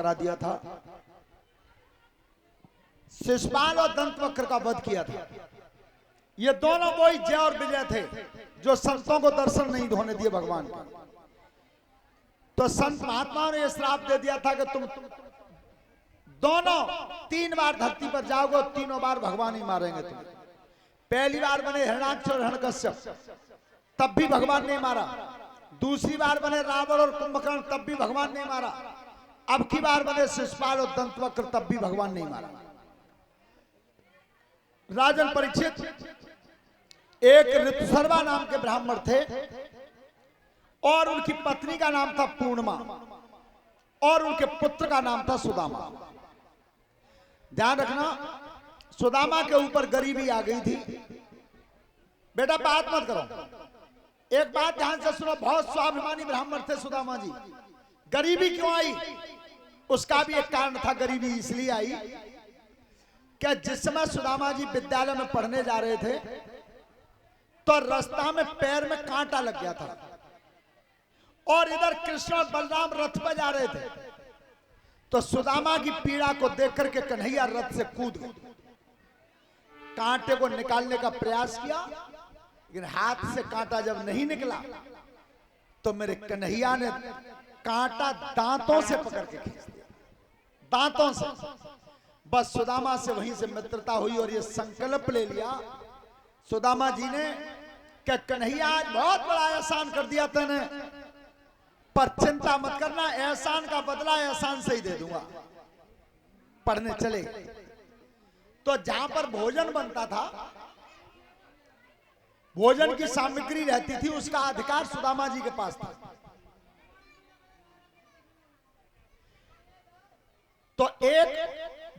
करा दिया था, शिशुपाल और दंतवक्र का वध किया था। ये दोनों वही जय और विजय थे जो संतों को दर्शन नहीं होने दिए भगवान का। तो संत महात्माओं ने यह श्राप दे दिया था कि तुम दोनों 3 बार धरती पर जाओगे, तीनों बार भगवान ही मारेंगे तुम्हें। पहली बार बने हिरण्याक्ष और हिरण्यकश्यप, तब भी भगवान नहीं मारा। दूसरी बार बने रावण और कुंभकर्ण, तब भी भगवान नहीं मारा। अब की बार बने शिशुपाल और दंतवक्र, तब भी भगवान नहीं मारा। राजन परीक्षित, एक ऋतुसर्वा नाम के ब्राह्मण थे और उनकी पत्नी का नाम था पूर्णिमा और उनके पुत्र का नाम था सुदामा। ध्यान रखना, सुदामा के ऊपर गरीबी आ गई थी। बेटा बात मत करो, एक बात ध्यान से सुनो। बहुत स्वाभिमानी ब्राह्मण थे सुदामा जी। गरीबी क्यों आई? उसका भी एक कारण था। गरीबी इसलिए आई कि जिस समय सुदामा जी विद्यालय में पढ़ने जा रहे थे तो रास्ता में पैर में कांटा लग गया था और इधर कृष्ण और बलराम रथ पर जा रहे थे। तो सुदामा की पीड़ा को देख करके कन्हैया रथ से कूद गए। कांटे को निकालने का प्रयास किया, लेकिन हाथ से कांटा जब नहीं निकला तो मेरे कन्हैया ने कांटा दांतों से पकड़ के खींच दिया, दांतों से। बस सुदामा से वहीं से मित्रता हुई और ये संकल्प ले लिया सुदामा जी ने कि कन्हैया आज बहुत बड़ा एहसान कर दिया तूने, पर चिंता मत करना, एहसान का बदला एहसान से ही दे दूंगा। पढ़ने चले। तो जहां पर भोजन बनता था, भोजन की सामग्री रहती थी, उसका अधिकार सुदामा जी के पास था। तो एक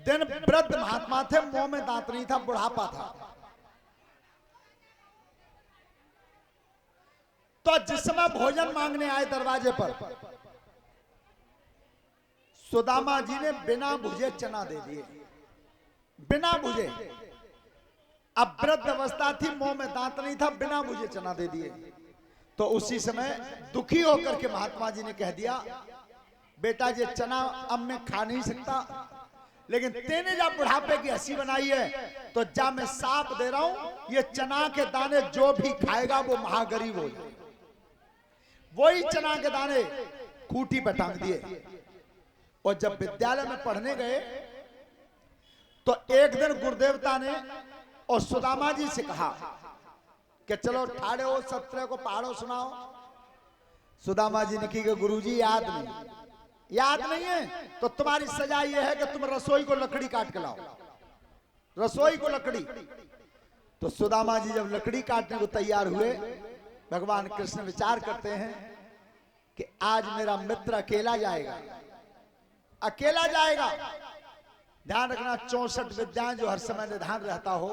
दिन वृद्ध महात्मा थे, मुंह में दांत नहीं था, बुढ़ापा था। तो जिस समय भोजन मांगने आए दरवाजे पर, सुदामा जी ने बिना भुजे चना दे दिए, बिना भुजे। अब वृद्ध अवस्था थी, मुंह में दांत नहीं था, बिना भुजे चना दे दिए। तो उसी समय दुखी होकर के महात्मा जी ने कह दिया, बेटा ये चना अब मैं खा नहीं सकता, लेकिन तेने जब बुढ़ापे की हंसी बनाई है तो जा मैं साफ दे रहा हूं, ये चना के दाने जो भी खाएगा वो महागरीब हो जाए। वही चना के दाने खूंटी पर टांग दिए। और जब विद्यालय में पढ़ने गए तो एक दिन गुरुदेवता ने और सुदामा जी से कहा कि चलो ठाड़े हो, सत्रह को पहाड़ो सुनाओ। सुदामा जी ने की कि गुरुजी याद नहीं है तो तुम्हारी सजा यह है कि तुम रसोई को लकड़ी काट के लाओ, रसोई को लकड़ी। तो सुदामा जी जब लकड़ी काटने को तैयार हुए, भगवान कृष्ण विचार करते हैं कि आज मेरा मित्र अकेला जाएगा, अकेला जाएगा। ध्यान रखना, 64 विद्याएं जो हर समय निधान रहता हो।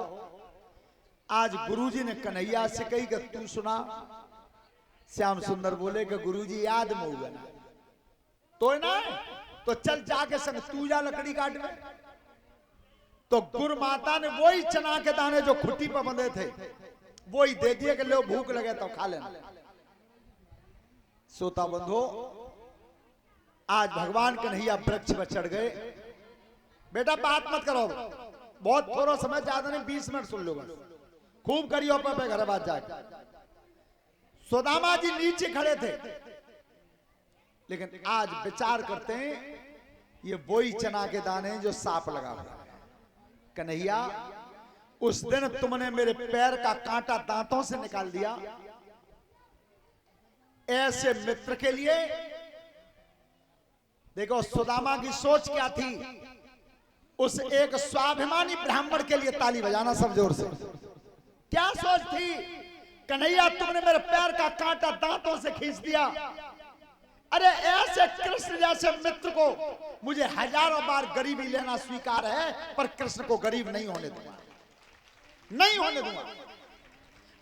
आज गुरुजी ने कन्हैया से कही कि तू सुना। श्याम सुंदर बोले कि गुरुजी याद में हुआ ना तो ना, तो चल जाके संग तू जा लकड़ी काट में। तो गुरु माता ने वही चना के दाने जो खुट्टी पर बंधे थे वही दे दिए कि लो भूख लगे तो खा लेना। सोता बंधो, आज भगवान कन्हैया वृक्ष पर चढ़ गए। बेटा बात मत करो, बहुत थोड़ा समय, ज्यादा नहीं, 20 मिनट सुन लो बस। खूब करियो पे घर बात जाके। सुदामा जी नीचे खड़े थे, लेकिन आज विचार करते हैं ये वही चना के दाने जो सांप लगा हुआ है। कन्हैया उस दिन तुमने मेरे पैर का कांटा दांतों से निकाल दिया, ऐसे मित्र के लिए। देखो सुदामा की सोच क्या थी, उस एक स्वाभिमानी ब्राह्मण के लिए ताली बजाना सब जोर से। क्या सोच थी? कन्हैया तुमने मेरे पैर का कांटा दांतों से खींच दिया। अरे ऐसे कृष्ण जैसे मित्र को मुझे हजारों बार गरीबी लेना स्वीकार है, पर कृष्ण को गरीब नहीं होने दूंगा, नहीं होने दूंगा।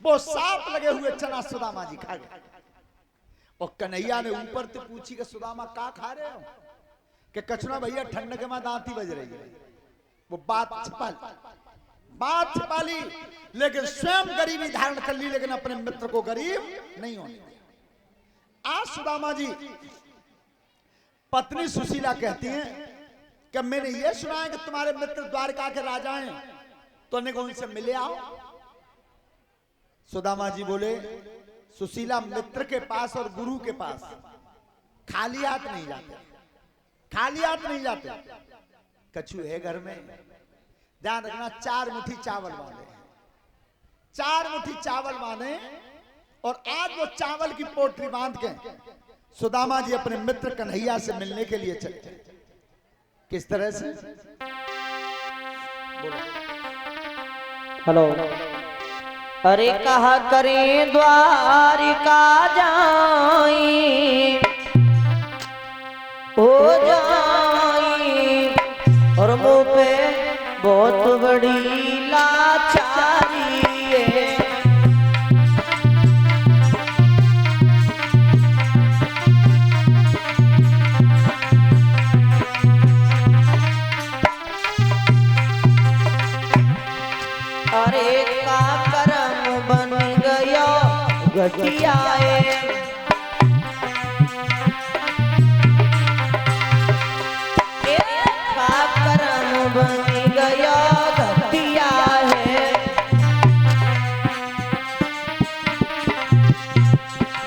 वो सांप लगे हुए चना सुदामा जी खा गए। और कन्हैया ने ऊपर से पूछी कि सुदामा का खा रहे हो? कि कछुना भैया ठंड के में दांती बज रही है। वो बात छिपा ली, लेकिन स्वयं गरीबी धारण कर ली, लेकिन अपने मित्र को गरीब नहीं होने दिया। आज सुदामा जी पत्नी सुशीला कहती है कि मैंने ये सुना है कि तुम्हारे मित्र द्वारका के राजा हैं, तो उनसे मिले आओ। सुदामा जी बोले, सुशीला मित्र के पास और गुरु के पास खाली हाथ नहीं जाते, खाली हाथ नहीं जाते। कछु है घर में, ध्यान रखना, 4 मुट्ठी चावल बांधे, 4 मुट्ठी चावल बांधे, और आज वो चावल की पोटली बांध के सुदामा जी अपने मित्र कन्हैया से मिलने के लिए चलते। किस तरह से? हेलो। अरे कहा करें द्वारिका जाई, हो जाई, और मुँह पे बहुत बड़ी लाचारी है। अरे का करम बन गया गठिया, का करम बन गया गठिया है।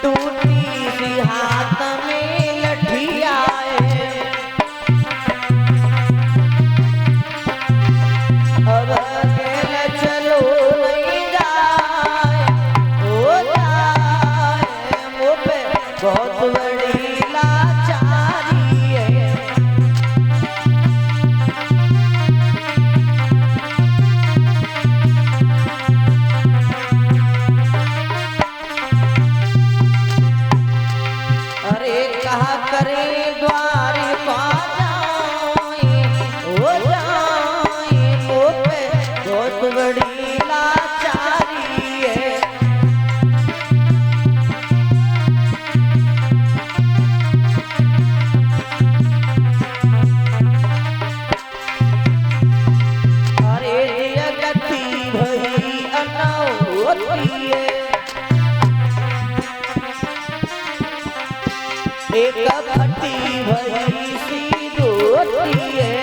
टूटी सी हाथ में लठिया है। अब चलो नहीं जाए, हो जाए, मुँह पे बहुत बड़ी लाचारी है। अरे कहा करें द्वारिका जाए, हो जाए, मुँह पे बहुत बड़ी लाचारी है। अरे गति भई अनहोती है, एक फटी भई सी धोती है।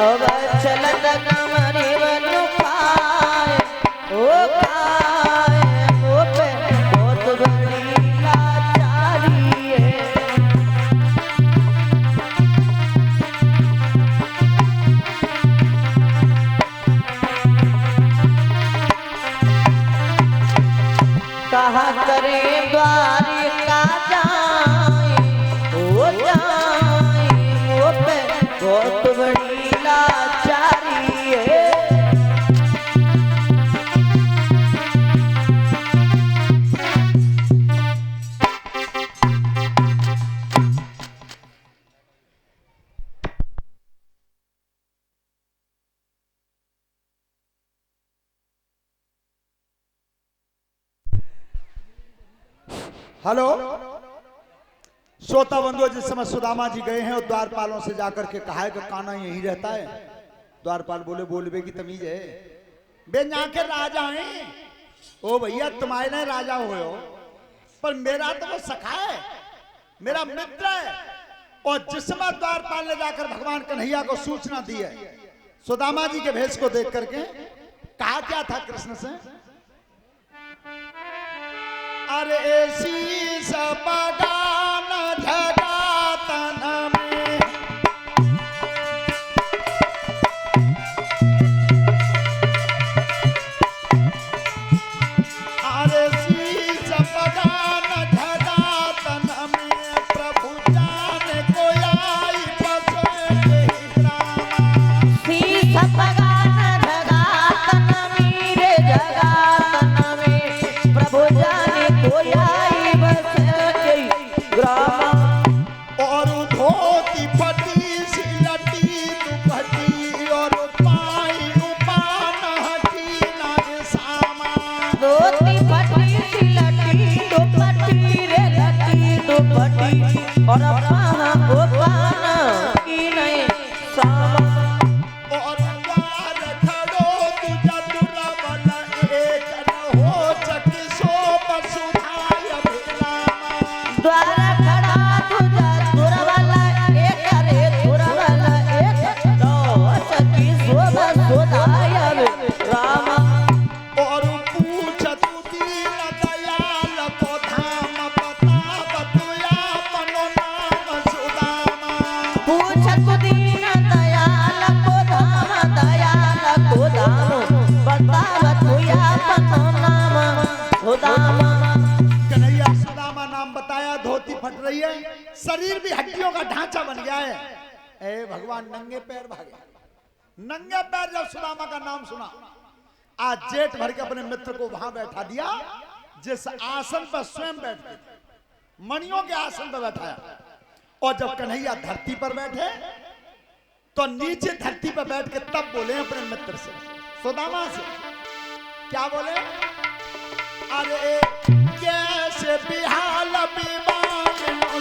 अब चलत कमरे बनु खाए, ओ खाए, मुँह पे बहुत बड़ी लाचारी है। कहा करें द्वारिका जाए, हो जाए, मुँह पे बहुत बड़ी लाचारी है। हेलो। श्रोता बंधुओं, जिस समय सुदामा जी गए हैं और द्वारपालों से जाकर के कहा है कि कान्हा यहीं रहता है। द्वारपाल बोले, बोलबे की तमीज है, बे यहाँ के राजा हैं। ओ भैया, तुम्हारे राजा हो, पर मेरा तो वो सखा है, मेरा मित्र है। और जिस समय द्वारपाल ने जाकर भगवान कन्हैया को सूचना दी है, सुदामा जी के भेष को देख करके कहा क्या था कृष्ण से? अरे ऐसी सबगान जगातन में, अरे सी सबगान जगातन में, प्रभु जाने को आई बसे रामा। सी सबगान जगातन मेरे जगातन में, प्रभु जाने को आई बसे ग्रामा। और धोती फटी सी लटी दुपट्टी, और पाई उपान हटी नाग सामा। धोती फटी सी लटी दुपट्टी रे लटी दुपट्टी, और पाना उपान की नहीं सामा। और द्वार खड़ो तुझा दुर्बल, एक न हो चकी सो वसुधाय भिलामा। हट रही है, शरीर भी हड्डियों का ढांचा बन गया है। ए भगवान नंगे पैर भागे। नंगे पैर जब सुदामा का नाम सुना, आज जेठ भर के अपने मित्र को वहां बैठा दिया जिस आसन पर स्वयं बैठते थे, मणियों के आसन पर बैठाया। और जब कन्हैया धरती पर बैठे तो नीचे धरती पर बैठ के तब बोले अपने मित्र से, सुदामा से, क्या बोले? अरे कैसे बिहाल बीमार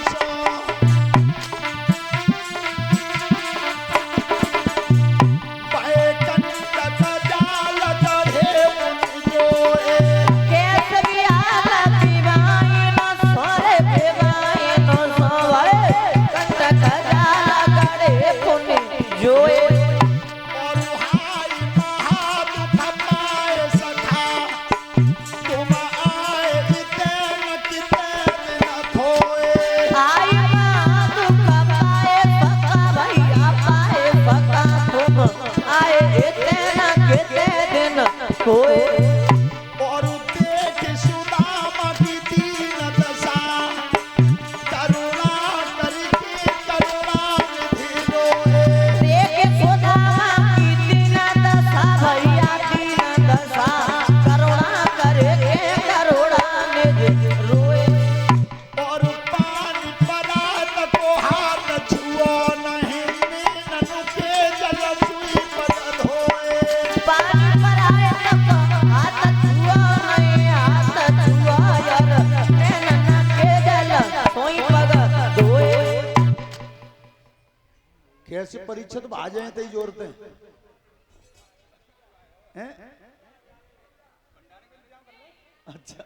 सो, और देख सुदामा की दीन दशा, करुणा करके करुणानिधि रोए। देख सुदामा की दीन दशा, भैया दीन दशा, करुणा करके करुणानिधि रोए। और पानी परात को हाथ छुओ नहीं, मीनन के जल सुई पद धोए। पानी परात को हाथ छुआ नहीं, हाथ छुआ यार, नैनन के जल सोई पग धोए। कैसे परीक्षित भाजे हैं तई जोरते हैं? अच्छा,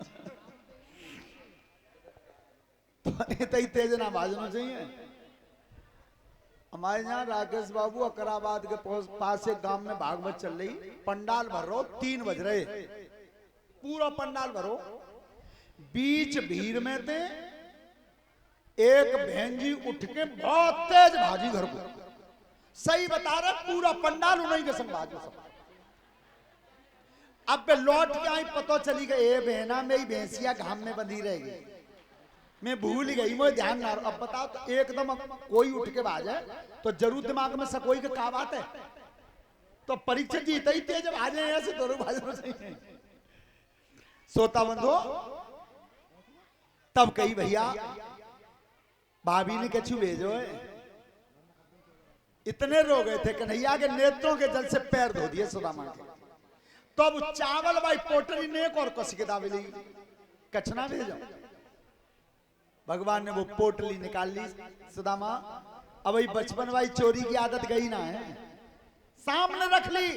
तो तई तेज ना भाजना चाहिए। हमारे यहाँ राकेश बाबू अकराबाद के पास एक गांव में भागवत चल रही, पंडाल भर रो, 3 बज रहे, पूरा पंडाल भरो, बीच भीड़ में थे एक बहन जी उठ के बहुत तेज भाजी घर को, सही बता रहे, पूरा पंडाल उन्हीं के संभाज में सब। अब लौट के आई, पता चली गई ए बहना मेरी भैंसिया घाम में बंधी रहेगी, मैं भूल गई, मुझे ध्यान ना। अब बताओ तो एकदम कोई उठ के भाजे तो जरूर दिमाग में सकोई के का बात है, तो परीक्षा जीते ही तेज भाजे ऐसे दोनों भाजे सोता बंधो। तब कही भैया भाभी ने कछु भेजो है, इतने रो गए थे कन्हैया के नेत्रों के जल से पैर धो दिए सुदामा के। तो अब चावल भाई पोटरी ने और कस के दावेली कछना भेजो। भगवान ने वो पोटली निकाल ली सुदामा, अब वही बचपन भाई चोरी की आदत गई ना है, सामने रख ली।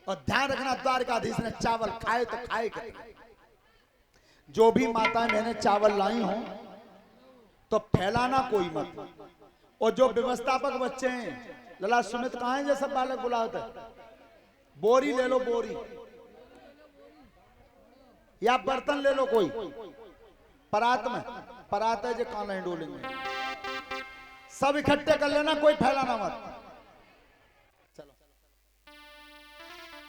और ध्यान रखना द्वारकाधीश ने चावल खाए तो खाए के, जो भी माताएं मैंने चावल लाई हो तो फैलाना कोई मत। और जो व्यवस्थापक बच्चे हैं, लला सुमित कहाँ हैं, जो सब बालक बुलाते, बोरी ले लो, बोरी या बर्तन ले लो, कोई परात में, परात है जो कान डोलेंगे, सब इकट्ठे कर लेना, कोई फैलाना मत।